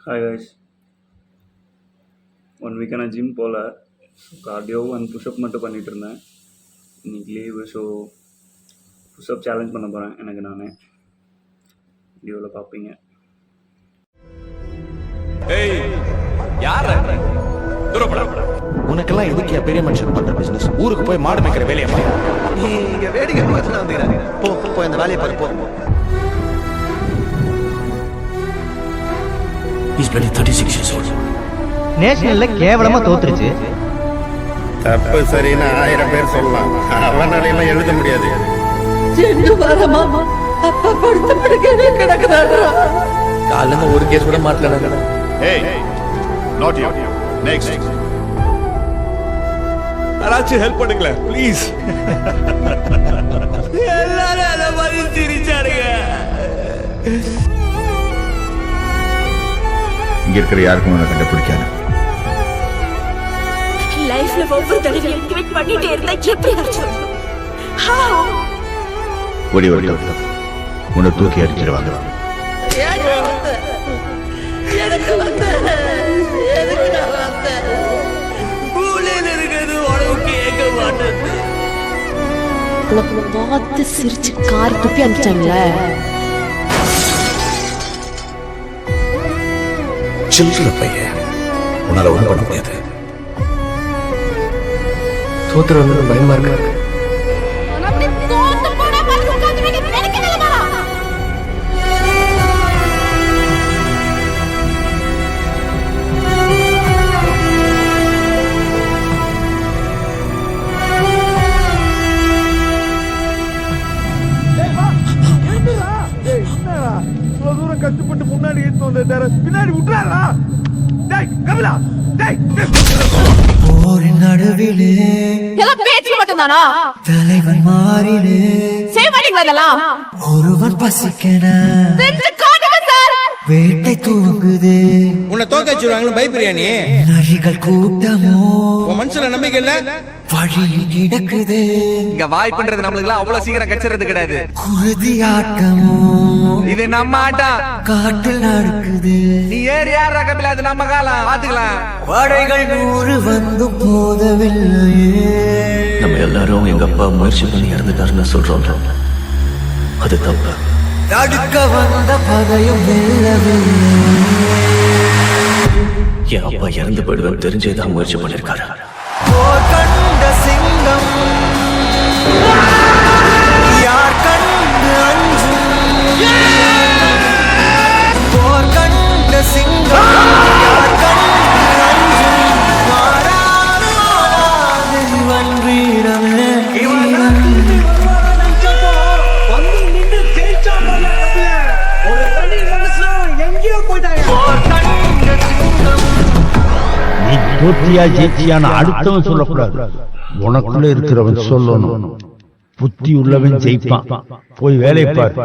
Hi guys. One வீக்காக நான் gym போகல. கார்டியோ அண்ட் புஷ்அப் மட்டும் பண்ணிகிட்டு இருந்தேன். இன்றைக்கி லீவு. ஸோ புஷ்அப் சேலஞ்ச் பண்ண போகிறேன் எனக்கு நானே. வீடியோவில் பார்ப்பீங்க. உனக்கெல்லாம் எதுக்கு பெரிய மனுஷன் பண்ற பிசினஸ்? ஊருக்கு போய் மாடு மேய்க்கிற வேலையை பாரு. நீங்க வேடிக்கை பார்த்து வந்துக்கிறாங்க. போ போ இந்த வேலையை பாரு போ. He's bloody 36 years old. நேஷனல்ல கேவலமா தோத்துருச்சு. தப்பு சரின்னு 1000 பேர் சொல்லலாம். அவனால எல்லாம் எழுத முடியாது. ரெண்டு வாரமா அப்பா படுத்த படுக்கவே கிடக்குறாரா? காலையில ஒரு கேஸ் கூட மாட்டலடா. Hey, not you. Next. யாராச்சும் ஹெல்ப் பண்ணுங்களே ப்ளீஸ். எல்லாரும் அத மாதிரி சிரிச்சாடுங்க. இங்க இருக்கிற யாருக்கும் உன்னை கண்டுபிடிக்காது. லைஃப்ல ஒவ்வொரு தடவையும் ட்வீட் பண்ணிட்டே இருந்தா எப்படி ஆச்சு? ஓடி ஓடி உன்னை தூக்கி அடிச்சிருவாங்க. எனக்கு பூலையில இருக்கிறது உனக்கு கேட்க மாட்டேன். உனக்கு பார்த்து சிரிச்சு கார் துப்பி அனுப்பிச்சாங்கள. சில்லற பையன், உன்னால ஒண்ணும் பண்ண முடியாது. தோத்துற பயமா இருக்கு. கஷ்டப்பட்டு முன்னாடி எடுத்து வந்த பின்னாடி விட்டுறாரா? கபிலா போரின் நடுவிலே எல்லாம் பேச்சு மட்டும்தானா? தலைவன் மாறிலே சேவடிங்களெல்லாம் ஒருவன் பசிக்கன வேட்டை தூங்குது. உன்னை தோக்க வச்சிருவாங்களு பயப்படுறியா நீ? நரிகள் கூட்டமோ உன் மனசுல நம்பிக்கை இல்ல? வழியில் கிடக்குது. இங்க வாய் பண்றது நம்மளுக்கு அவ்வளவு சீக்கிரம் கச்சறது கிடையாது. குருதி ஆட்டமோ இது நம்ம ஆட்டம். காட்டில் நடக்குது. நீ ஏறி யாரா கபிலா? அது நம்ம காலம் பாத்துக்கலாம். படைகள் 100 வந்தும் போதவில்லையே. நம்ம எல்லாரும் எங்க அப்பா முயற்சி பண்ணி இறந்துட்டாருன்னு சொல்றோம். அது தப்பு. தடுக்க வந்த பகையும் வெல்லவில்லை. என் அப்பா இறந்து போயிடுவேன் தெரிஞ்சேதான் முயற்சி பண்ணிருக்காரு. போர் கண்ட சிங்கம் யார் கண்டு அஞ்சும்? போர் கண்ட சிங்கம் யார் கண்டு அஞ்சும்? மாறாது இவன் வீரமே. நீ தோற்றியா ஜெயிச்சியான அடுத்தவன் சொல்லக்கூடாது, உனக்குள்ள இருக்கிறவன் சொல்லணும். புத்தி உள்ளவன் ஜெயிப்பான். போய் வேலை பார்.